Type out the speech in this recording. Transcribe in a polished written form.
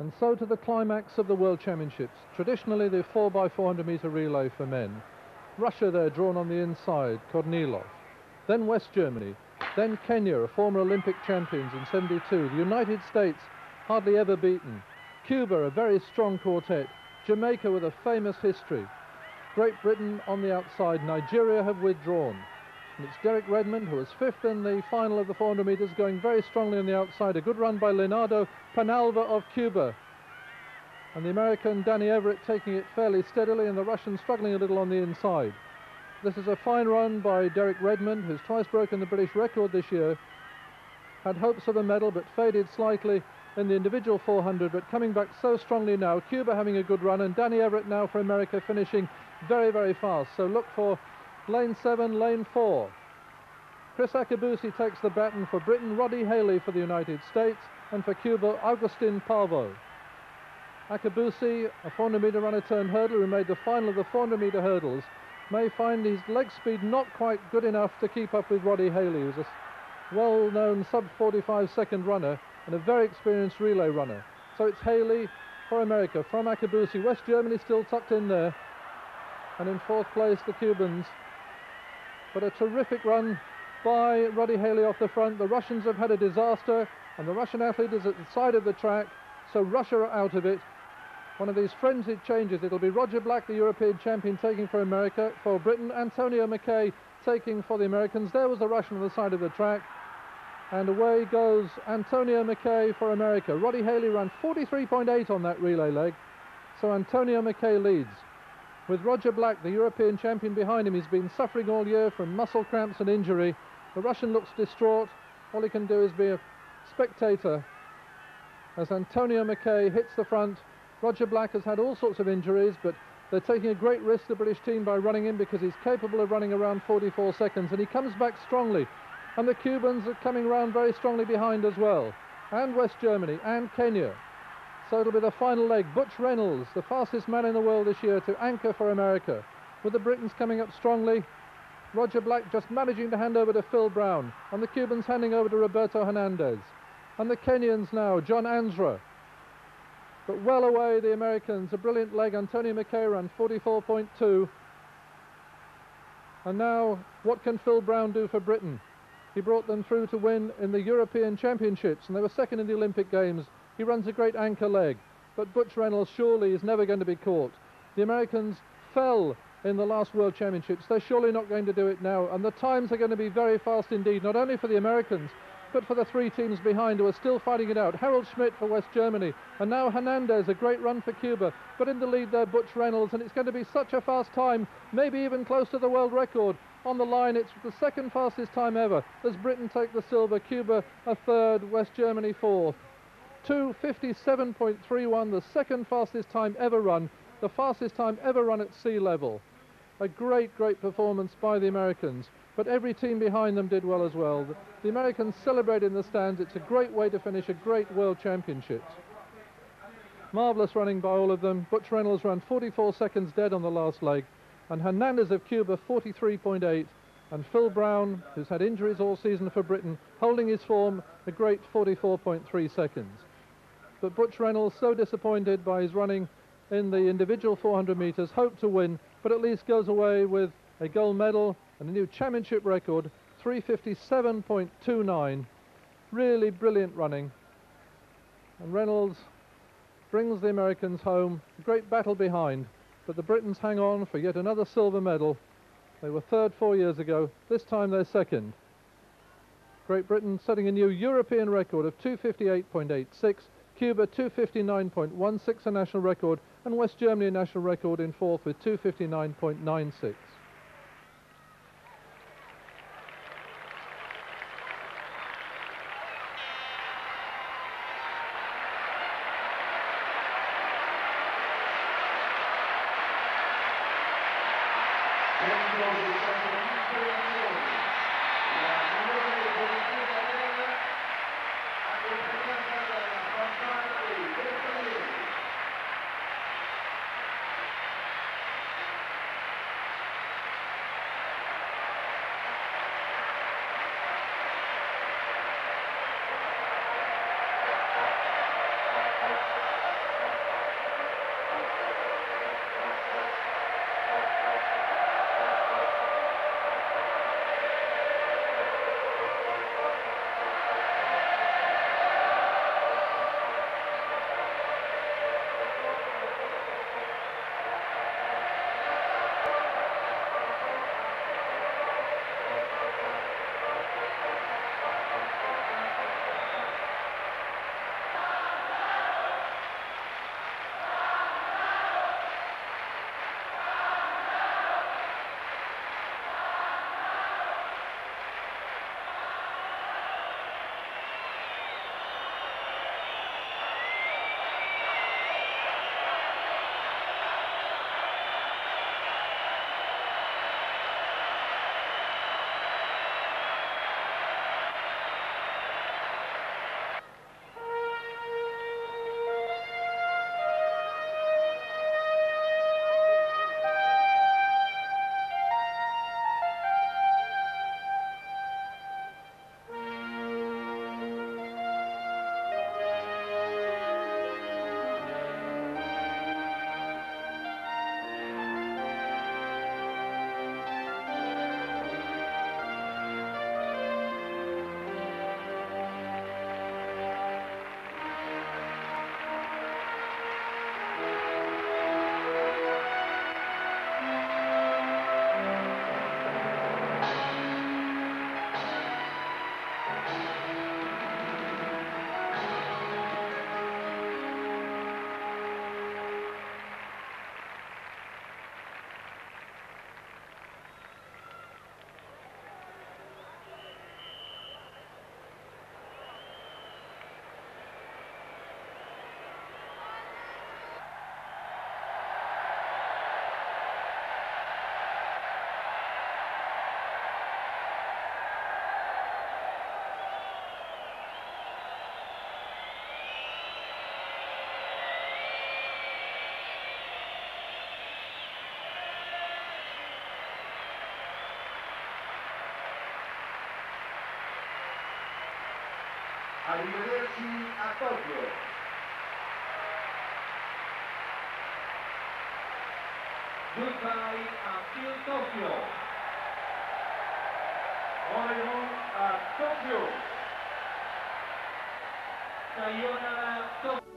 And so to the climax of the World Championships, traditionally the 4x400 meter relay for men. Russia there drawn on the inside, Kornilov. Then West Germany, then Kenya, a former Olympic champions in '72. The United States, hardly ever beaten. Cuba, a very strong quartet. Jamaica with a famous history. Great Britain on the outside. Nigeria have withdrawn. And it's Derek Redmond, who was fifth in the final of the 400 meters, going very strongly on the outside. A good run by Leonardo Penalva of Cuba. And the American Danny Everett taking it fairly steadily, and the Russian struggling a little on the inside. This is a fine run by Derek Redmond, who's twice broken the British record this year. Had hopes of a medal, but faded slightly in the individual 400, but coming back so strongly now. Cuba having a good run, and Danny Everett now for America finishing very, very fast. So look for lane 7, lane 4. Chris Akabusi takes the baton for Britain, Roddy Haley for the United States, and for Cuba, Agustin Parvo. Akabusi, a 400 meter runner turned hurdler who made the final of the 400 meter hurdles, may find his leg speed not quite good enough to keep up with Roddy Haley, who's a well-known sub-45 second runner and a very experienced relay runner. So it's Haley for America from Akabusi. West Germany still tucked in there, and in fourth place the Cubans. But a terrific run by Roddy Haley off the front. The Russians have had a disaster, and the Russian athlete is at the side of the track, so Russia are out of it. One of these frenzied changes. It'll be Roger Black, the European champion, taking for America. For Britain, Antonio McKay taking for the Americans. There was the Russian on the side of the track. And away goes Antonio McKay for America. Roddy Haley ran 43.8 on that relay leg. So Antonio McKay leads. With Roger Black, the European champion, behind him. He's been suffering all year from muscle cramps and injury. The Russian looks distraught. All he can do is be a spectator as Antonio McKay hits the front. Roger Black has had all sorts of injuries, but they're taking a great risk, the British team, by running him, because he's capable of running around 44 seconds, and he comes back strongly. And the Cubans are coming round very strongly behind as well, and West Germany and Kenya. So it'll be the final leg. Butch Reynolds, the fastest man in the world this year, to anchor for America, with the Britons coming up strongly. Roger Black just managing to hand over to Phil Brown, and the Cubans handing over to Roberto Hernandez. And the Kenyans now, John Ansra. But well away, the Americans. A brilliant leg. Antonio McKay ran 44.2. And now, what can Phil Brown do for Britain? He brought them through to win in the European Championships, and they were second in the Olympic Games. He runs a great anchor leg. But Butch Reynolds surely is never going to be caught. The Americans fell in the last World Championships. They're surely not going to do it now. And the times are going to be very fast indeed, not only for the Americans, but for the three teams behind who are still fighting it out. Harold Schmidt for West Germany, and now Hernandez, a great run for Cuba, but in the lead there Butch Reynolds, and it's going to be such a fast time, maybe even close to the world record. On the line, it's the second fastest time ever as Britain take the silver, Cuba a third, West Germany fourth. 2:57.31, the second fastest time ever run, the fastest time ever run at sea level. A great, great performance by the Americans, but every team behind them did well as well. The Americans celebrated in the stands. It's a great way to finish a great World Championships. Marvellous running by all of them. Butch Reynolds ran 44 seconds dead on the last leg, and Hernandez of Cuba 43.8, and Phil Brown, who's had injuries all season for Britain, holding his form, a great 44.3 seconds. But Butch Reynolds, so disappointed by his running in the individual 400 metres, hoped to win, but at least goes away with a gold medal and a new championship record, 3:57.29. Really brilliant running. And Reynolds brings the Americans home. A great battle behind, but the Britons hang on for yet another silver medal. They were third 4 years ago. This time they're second. Great Britain setting a new European record of 2:58.86. Cuba 2:59.16, a national record, and West Germany a national record in fourth with 2:59.96. Arrivederci a Tokyo. Goodbye until Tokyo. Oregon a Tokyo. Sayonara Tokyo.